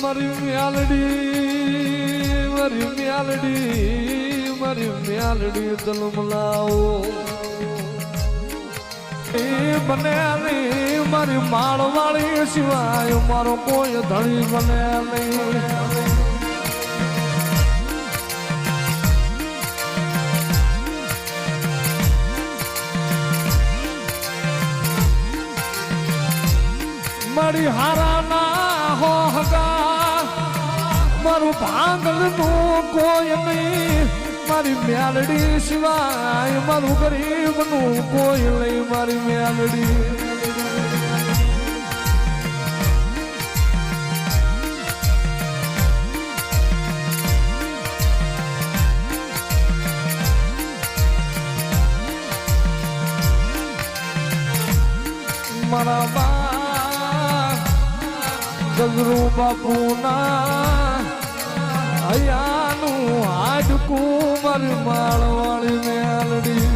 મારી મ્યાલડી તલમલાઓ એ બને નહીં મારી માળવાળી સિવાય મારો કોઈ ધણી બને નહીં. મારી હારાના હો હગા મારું ભાંગલનું કોઈ નહીં મારી મ્યાલડી સિવાય મારું ગરીબનું કોઈ નહીં મારી મ્યાલડી. મારા ગજરું બાપુના હૈયાનું હાડકું મારી માળવાળી મ્યાલડી.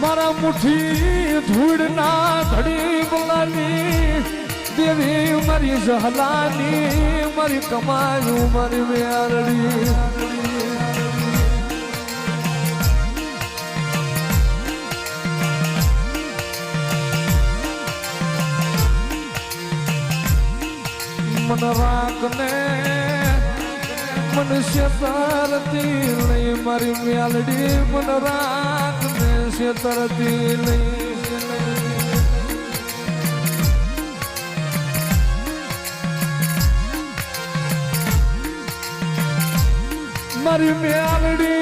મારા મુઠ્ઠી ધૂળના ધડી બોલાની દેવી મારી સહલાની મારી કમાયું મારી મ્યાલડી. મન રાખને મનુષ્ય તરતી નહીં મારી મ્યાલડી મન રાખને છે તરતી નહીં. મારી મ્યાલડી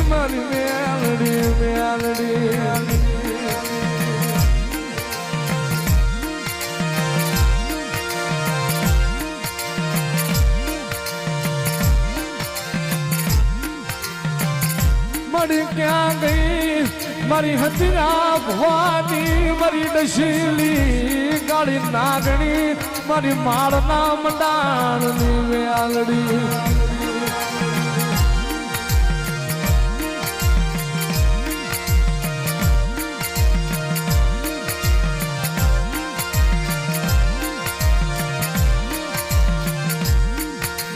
મારી મ્યાલડી મળી ક્યાં ગઈ મારી હતીરા ભવાની મારી ડશીલી ગાડી નાગણી મારી માળના મંડાણની મ્યાલડી.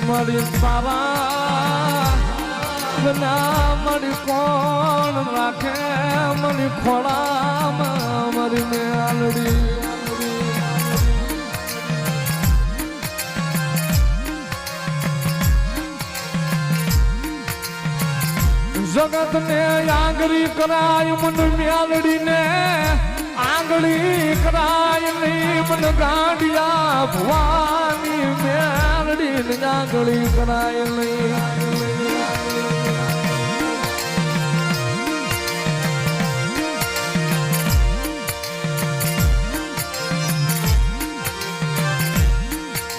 મારી તારા બના મારી કોણ રાખે મારી ખોળામાં મારી મ્યાલડી. જગત ને આંગળી કરાય મન મ્યાલડી ને આંગળી કરાય નહીં મન ગાંડિયા ભવાની મ્યાલડી ને આંગળી કરાય નહીં.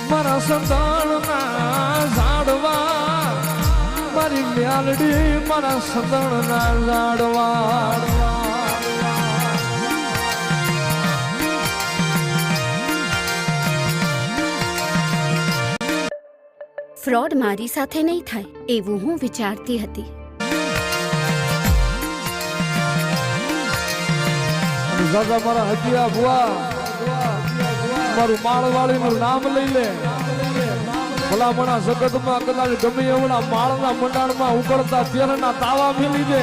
મારા સંતાણના ઝાડવા મારી મ્યાલડી મારા સંતાણના ઝાડવા. ફ્રોડ મારી સાથે નહીં થાય એવું હું વિચારતી હતી. દાદા મારા હજીયા ભુવા મારું માળવાળી નું નામ લઈ લે. ભલામણા જગતમાં કદાચ ગમે એવડા માળના મંડાણમાં ઉકળતા તેલના તાવા મેલી દે.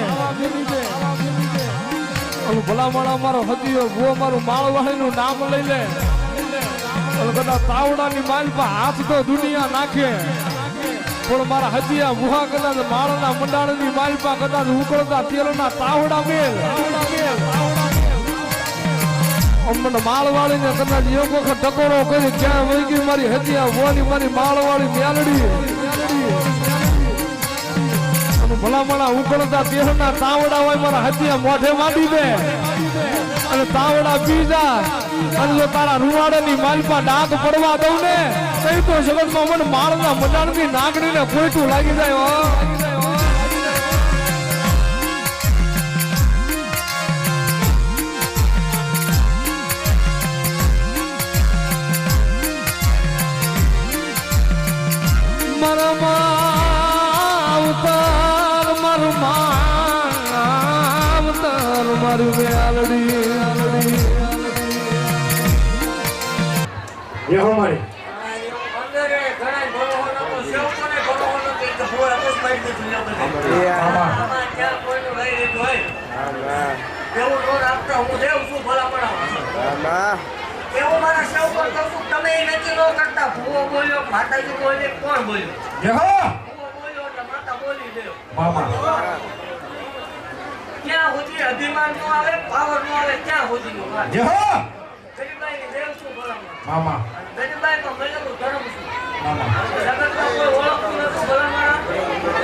ભલામણા મારો હજીયો ભુવો મારું માળવાળી નું નામ લઈ લે. કદાચ તાવડાની માલ પર હાથ તો દુનિયા નાખે પણ મારા હજીયા ભુવા કદાચ માળના મંડાણની માલ પર કદાચ ઉકળતા તેલના તાવડા મેલ. અમને માળવાળી ને કદાચ એક વખત ટકોરો કરી ક્યાં વહી ગઈ મારી હજીયા ભુવાની મારી માળવાળી મ્યાલડી. ભલામણા ઉકળતા તેલના તાવડા હોય મારા હજીયા મોઢે માંડી દે અને તાવડા બીજા અને જો તારા રૂવાડાની માલપા ડાઘ પડવા દઉં ને કઈ તો જગતમાં મને માળના મંડાણની નાગડીને કોઈટું લાગી જાય. મારા મારી મેલડી ये हमारे માતાજી બોલે કોણ બોલ્યો ये हो બોલ્યો એટલે માતા બોલી દે मामा ક્યાં સુધી અભિમાન નો આવે પાવર નો આવે ક્યાં સુધી નો આવે ये हो ગરીબાઈ ની દેવ શું ભલામણ मामा ગરીબાઈ માં મેલેલું ધર્મ શું मामा જગતમાં કોઈ ઓળખતું નતું ભલામણ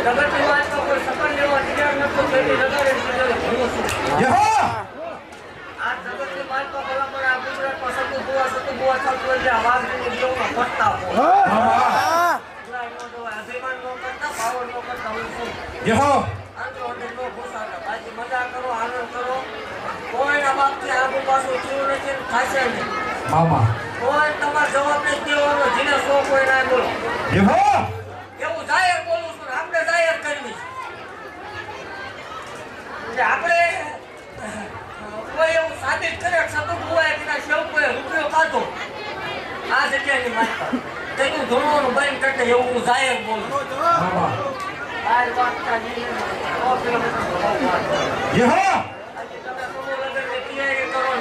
જગતની વાતમાં કોઈ સકન લેવા તૈયાર નતું તેથી લગાડે હું છું ये हो આ જગતની વાતમાં ભલામણ આ ગુજરાતમાં સતુ બુવા ચાલતું હોય છે આ વાઘની દેવમાં પટ્ટા मामा અભિમાન નો કરતા પાવર નો કરતા હું છું ये हो આંધળો અને નો ઘુસાડો બાકી મજા કરો આનંદ કરો કોઈના બાપથી આગુ પાછું થયું નથી ને થશે નહીં मामा કોઈ તમારો જવાબ નહીં દેવાનો જેને શોખ હોય ના બોલો ये हो એવું જાહેર બોલું છું ને આપણે જાહેર કરવી છે આપણે કોઈ એવું સાબિત કરે સતુક હોય કે ના શેવ કોઈ રૂપિયો કાઢો આ જગ્યાની માનતા તેનું ધોળવાનું બંધ કરતે એવું હું જાહેર બોલું मामा બહાર વાગતા નહીં 100 કિલોમીટર ये हो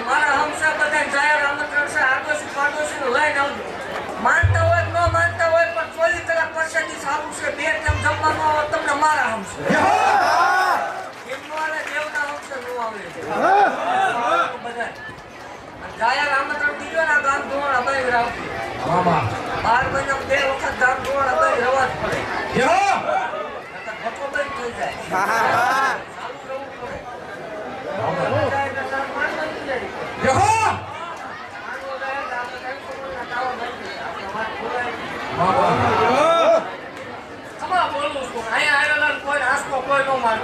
મારા હમસા બધા જાહેર આમંત્રણ છે આડોશી પાડોશી લઈને આવજો માનતા હોય ન માનતા હોય પણ 24 કલાક પછીથી સારું છે બે ટાઈમ જમવાનું આવે તમને મારા હમસે ये हो એમવાળા દેવના હમસે નો આવે બધા જાહેર આમંત્રણ દીધો ને ગામ ધોવાણા બાઈ રાખી मामा 12 મહિના 2 વખત ગામ ધોવાણા બાઈ રવા જ પડે ये हो ઘટો બંધ થઈ જાય ચાલુ રહેવું પડે ये हो मामा ખબર બોલું છું અહીંયા આવેલા કોઈ હાસકો કોઈ નો મારો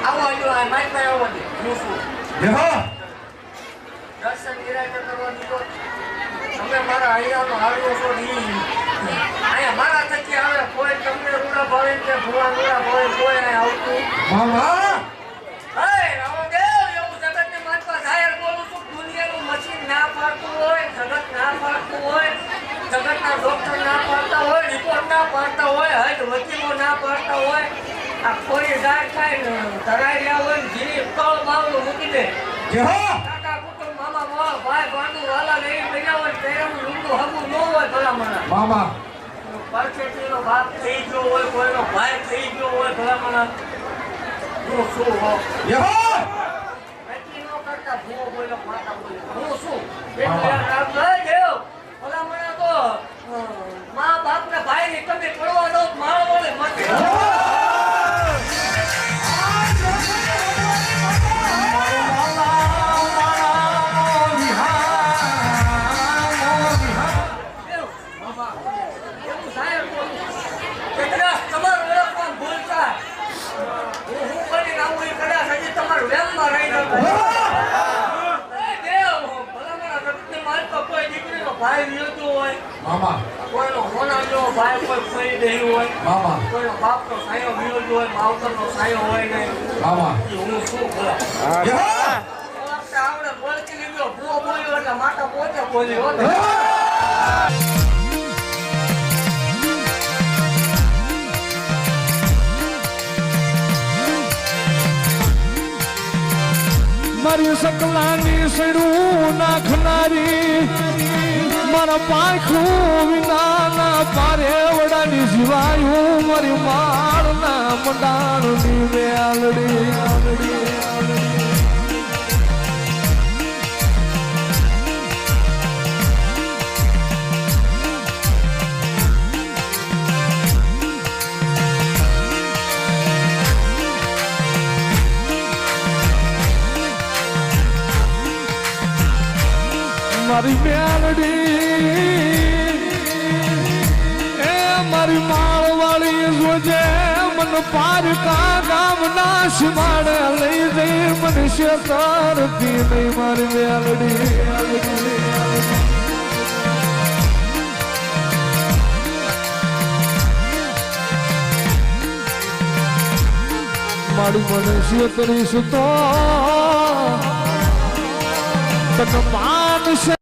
આવો આવ્યો આ માઈક માં આવો દે હું છું ये हो દર્શન નિરાયતે કરવા દીધો તમે મારા અહીંયાનો હાડવો છો અહીંયા મારા થકી આવે કોઈ તમને રૂડા ભાવે કે ભુવા રૂડા ભાવે કોઈ અહીંયા આવતું मामा હે રામદેવ એવું જગતને માનવા જાહેર બોલું છું દુનિયાનું મશીન ના પાડતું હોય જગત ના પાડતું હોય જગતના ડોક્ટર ના પાડતા હોય રિપોર્ટ ના પાડતા હોય હજ વકીલો ના પાડતા હોય આ કોઈ જાય ખાય ધરાઈ રહ્યા હોય જીની તળ બાવલું મૂકી દે ये हो કાકા કુટુંબ મામા મોહ ભાઈ ભાંડુ વાલા લઈ ગયા હોય તેરાનું ઊંડું હગું ન હોય ભલામણા मामा પરખેતીનો બાપ થઈ ગયો હોય કોઈનો ભાઈ થઈ ગયો હોય ભલામણા હું શું હો ये हो નક્કી ન કરતા ભૂવો બોલ્યો માતા બોલ્યો હું શું એટલું યાદ રાખ દેવ ભલામણા તો મા બાપને ભાઈની કમી પડવા દો મારો બોલે મત ભાઈ વિયોતો હોય मामा કોઈનો હોના જેવો ભાઈ કોઈ ફરી રહ્યું હોય मामा કોઈનો બાપનો સાયો વિયોતો હોય માવતરનો સાયો હોય નહીં मामा હું શું બોલા ये हो આવડે બોલકી લીધો ભૂવો બોલ્યો એટલે માતા પોતે બોલ્યો મારી સકલાની સડું નાખનારી મારા પાંખું વિનાના પારે વડાની જીવાયું મારી માળના મંડાણની મેલડી મારી મેલડી એ મારી માળવાળી જોજે મન પારકા ગામના સીમાડે લઈ જઈ મનુષ્ય તરફી નહીં મારી મેલડી મારી મને છેતરીશ તો તને માનશે